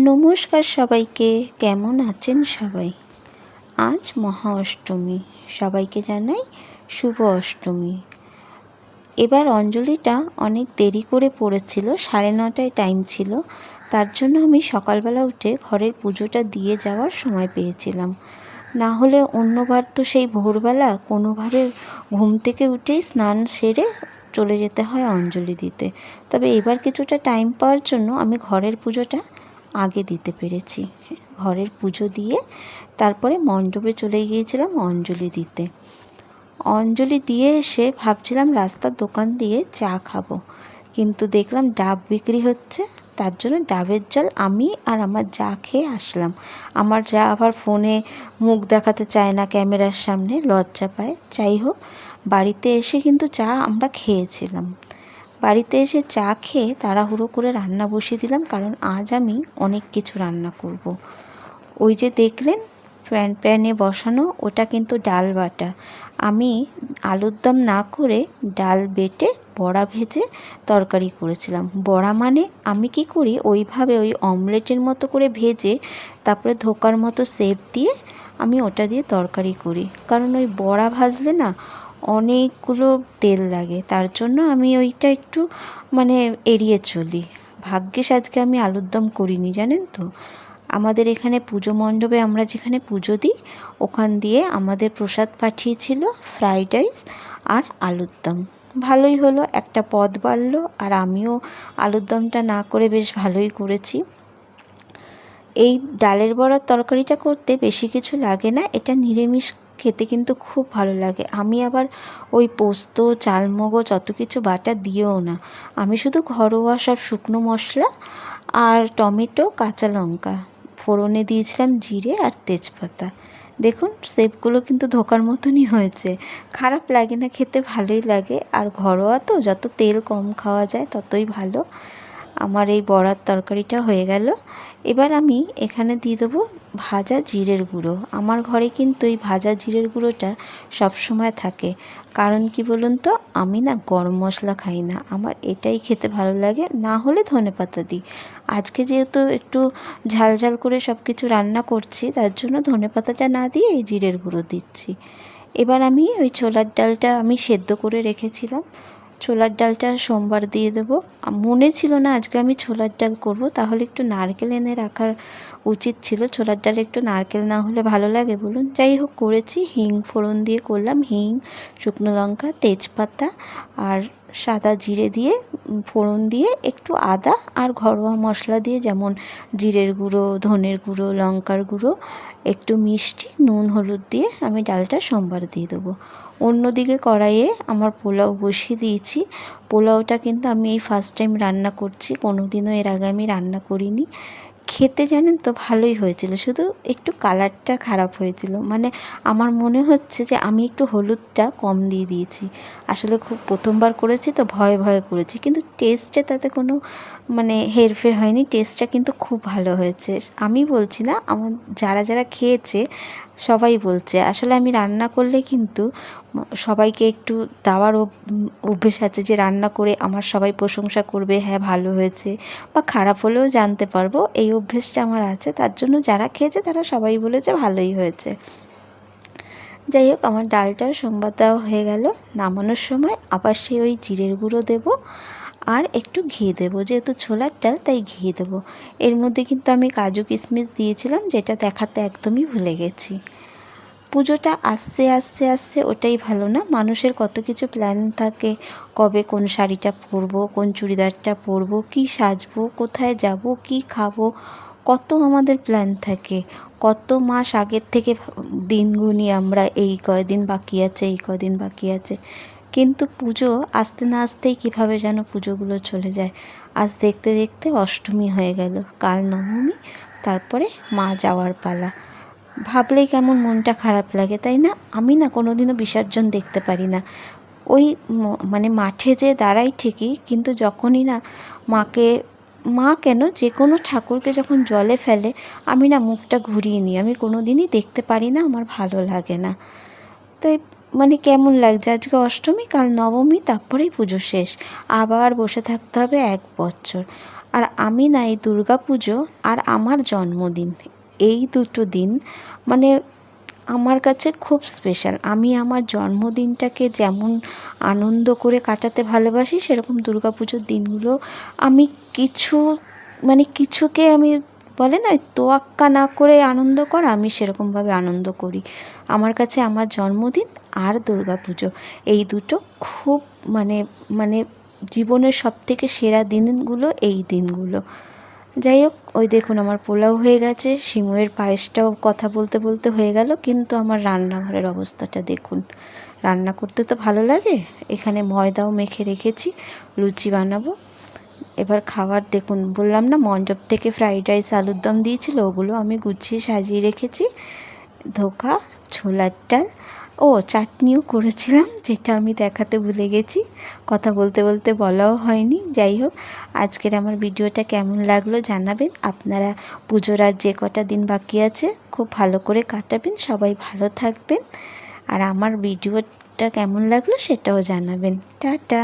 নমস্কার সবাইকে, কেমন আছেন সবাই? আজ মহা অষ্টমী, সবাইকে জানাই শুভ অষ্টমী। এবার অঞ্জলিটা অনেক দেরি করে পড়েছিল, 9:30টায় টাইম ছিল, তার জন্য আমি সকালবেলা উঠে ঘরের পুজোটা দিয়ে যাওয়ার সময় পেয়েছিলাম। না হলে অন্যবার তো সেই ভোরবেলা কোনোভাবে ঘুম থেকে উঠেই স্নান সেরে চলে যেতে হয় অঞ্জলি দিতে। তবে এবার কিছুটা টাইম পাওয়ার জন্য আমি ঘরের পুজোটা আগে দিতে পেরেছি। ঘরের পুজো দিয়ে তারপরে মণ্ডপে চলে গিয়েছিলাম অঞ্জলি দিতে। অঞ্জলি দিয়ে এসে ভাবছিলাম রাস্তার দোকান দিয়ে চা খাবো, কিন্তু দেখলাম ডাব বিক্রি হচ্ছে, তার জন্য ডাবের জল আমি আর আমার যা খেয়ে আসলাম। আমার যা আবার ফোনে মুখ দেখাতে চায় না ক্যামেরার সামনে, লজ্জা পায়। যাই হোক, বাড়িতে এসে কিন্তু চা আমরা খেয়েছিলাম। বাড়িতে এসে চা খেয়ে তাড়াহুড়ো করে রান্না বসিয়ে দিলাম, কারণ আজ আমি অনেক কিছু রান্না করব। ওই যে দেখলেন প্যানে বসানো, ওটা কিন্তু ডাল বাটা। আমি আলুর দম না করে ডাল বেটে বড়া ভেজে তরকারি করেছিলাম। বড়া মানে আমি কি করি, ওইভাবে ওই অমলেটের মতো করে ভেজে তারপরে ধোকার মতো শেপ দিয়ে আমি ওটা দিয়ে তরকারি করি, কারণ ওই বড়া ভাজলে না অনেকগুলো তেল লাগে, তার জন্য আমি ওইটা একটু এড়িয়ে চলি। ভাগ্যিস আজকে আমি আলুর দম করিনি, জানেন তো। আমাদের এখানে পুজো মণ্ডপে আমরা যেখানে পুজো দিই, ওখান দিয়ে আমাদের প্রসাদ পাঠিয়েছিল ফ্রাইড রাইস আর আলুর দম। ভালোই হলো, একটা পদ বাড়লো, আর আমিও আলুর দমটা না করে বেশ ভালোই করেছি। এই ডালের বড়ার তরকারিটা করতে বেশি কিছু লাগে না, এটা নিরামিষ খেতে কিন্তু খুব ভালো লাগে। আমি আবার ওই পোস্ত, চালমগজ অত কিছু বাটা দিয়েও না, আমি শুধু ঘরোয়া সব শুকনো মশলা আর টমেটো, কাঁচা লঙ্কা ফোড়নে দিয়েছিলাম, জিরে আর তেজপাতা। দেখুন শেপগুলো কিন্তু ধোকার মতনই হয়েছে, খারাপ লাগে না, খেতে ভালোই লাগে। আর ঘরোয়া তো, যত তেল কম খাওয়া যায় ততই ভালো। আমার এই বড়ার তরকারিটা হয়ে গেল। এবার আমি এখানে দিয়ে দেবো ভাজা জিরের গুঁড়ো। আমার ঘরে কিন্তু এই ভাজা জিরের গুঁড়োটা সবসময় থাকে, কারণ কি বলুন তো, আমি না গরম মশলা খাই না, আমার এটাই খেতে ভালো লাগে, না হলে ধনেপাতা দিই। আজকে যেহেতু একটু ঝাল ঝাল করে সব কিছু রান্না করছি, তার জন্য ধনেপাতাটা না দিয়ে এই জিরের গুঁড়ো দিচ্ছি। এবার আমি ওই ছোলার ডালটা আমি সেদ্ধ করে রেখেছিলাম, ছোলার ডালটা সোমবার দিয়ে দেবো। মনে ছিল না আজকে আমি ছোলার ডাল করব, তাহলে একটু নারকেল এনে রাখার উচিত ছিল। ছোলার ডালে একটু নারকেল না হলে ভালো লাগে বলুন? যাই হোক, করেছি। হিং ফোড়ন দিয়ে করলাম, হিং, শুকনো লঙ্কা, তেজপাতা আর সাদা জিরে দিয়ে ফোড়ন দিয়ে একটু আদা আর ঘরোয়া মশলা দিয়ে, যেমন জিরের গুঁড়ো, ধনের গুঁড়ো, লঙ্কার গুঁড়ো, একটু মিষ্টি, নুন, হলুদ দিয়ে আমি ডালটা সোমবার দিয়ে দেবো। অন্যদিকে কড়াইয়ে আমার পোলাও বসিয়ে দিয়েছি। পোলাওটা কিন্তু আমি এই ফার্স্ট টাইম রান্না করছি, কোনো দিনও এর আগে আমি রান্না করিনি। খেতে জানেন তো ভালোই হয়েছিল, শুধু একটু কালারটা খারাপ হয়েছিল। আমার মনে হচ্ছে যে আমি একটু হলুদটা কম দিয়ে দিয়েছি। আসলে খুব প্রথমবার করেছি তো ভয়ে ভয়ে করেছি, কিন্তু টেস্টে তাতে কোনো হেরফের হয়নি। টেস্টটা কিন্তু খুব ভালো হয়েছে। আমি বলছি না, আমার যারা যারা খেয়েছে সবাই বলছে। আসলে আমি রান্না করলে কিন্তু সবাইকে একটু দেওয়ার অভ্যেস আছে, যে রান্না করে আমার সবাই প্রশংসা করবে, হ্যাঁ ভালো হয়েছে, বা খারাপ হলেও জানতে পারবো, এই অভ্যেসটা আমার আছে। তার জন্য যারা খেয়েছে তারা সবাই বলেছে ভালোই হয়েছে। যাই হোক, আমার ডালটাও সোমবার দেওয়া হয়ে গেল। নামানোর সময় আবার সেই ওই জিরের গুঁড়ো দেবো আর একটু ঘি দেবো, যেহেতু ছোলার ডাল তাই ঘি দেবো। এর মধ্যে কিন্তু আমি কাজু কিশমিশ দিয়েছিলাম, যেটা দেখাতে একদমই ভুলে গেছি। পুজোটা আসছে আসছে আসছে, ওটাই ভালো না? মানুষের কত কিছু প্ল্যান থাকে, কবে কোন শাড়িটা পরবো, কোন চুড়িদারটা পরবো, কী সাজবো, কোথায় যাব, কী খাবো, কত আমাদের প্ল্যান থাকে। কত মাস আগের থেকে দিন গুনি আমরা, এই কয়দিন বাকি আছে, এই কয়দিন বাকি আছে। কিন্তু পুজো আসতে না আসতেই কীভাবে যেন পুজোগুলো চলে যায়। আজ দেখতে দেখতে অষ্টমী হয়ে গেল, কাল নবমী, তারপরে মা যাওয়ার পালা। ভাবলেই কেমন মনটা খারাপ লাগে, তাই না? আমি না কোনোদিনও বিসর্জন দেখতে পারি না। ওই মাঠে যেয়ে দাঁড়াই ঠিকই, কিন্তু যখনই না মাকে, মা কেন, যে কোনো ঠাকুরকে যখন জলে ফেলে, আমি না মুখটা ঘুরিয়ে নিই, আমি কোনো দিনই দেখতে পারি না, আমার ভালো লাগে না। তাই কেমন লাগছে, আজকে অষ্টমী, কাল নবমী, তারপরেই পুজো শেষ, আবার বসে থাকতে হবে 1 বছর। আর আমি না এই দুর্গা পুজো আর আমার জন্মদিন, এই দুটো দিন মানে আমার কাছে খুব স্পেশাল। আমি আমার জন্মদিনটাকে যেমন আনন্দ করে কাটাতে ভালোবাসি, সেরকম দুর্গা পুজোর দিনগুলো আমি কিছুকে আমি বলে না তোয়াক্কা না করে আনন্দ করা, আমি সেরকমভাবে আনন্দ করি। আমার কাছে আমার জন্মদিন আর দুর্গা পুজো এই দুটো খুব মানে মানে জীবনের সবথেকে সেরা দিনগুলো এই দিনগুলো। যাই হোক, ওই দেখুন আমার পোলাও হয়ে গেছে, সিমইয়ের পায়েসটাও কথা বলতে বলতে হয়ে গেল, কিন্তু আমার রান্নাঘরের অবস্থাটা দেখুন। রান্না করতে তো ভালো লাগে, এখানে ময়দাও মেখে রেখেছি, লুচি বানাবো। এবার খাবার দেখুন, বললাম না মণ্ডপ থেকে ফ্রাইড রাইস আলুর দম দিয়েছিল, ওগুলো আমি গুছিয়ে সাজিয়ে রেখেছি। ধোকা, ছোলার ডাল, ও চাটনিও করেছিলাম, যেটা আমি দেখাতে ভুলে গেছি, কথা বলতে বলতে বলাও হয়নি। যাই হোক, আজকের আমার ভিডিওটা কেমন লাগলো জানাবেন। আপনারা পুজোর আর যে কটা দিন বাকি আছে খুব ভালো করে কাটাবেন, সবাই ভালো থাকবেন। আর আমার ভিডিওটা কেমন লাগলো সেটাও জানাবেন। টাটা।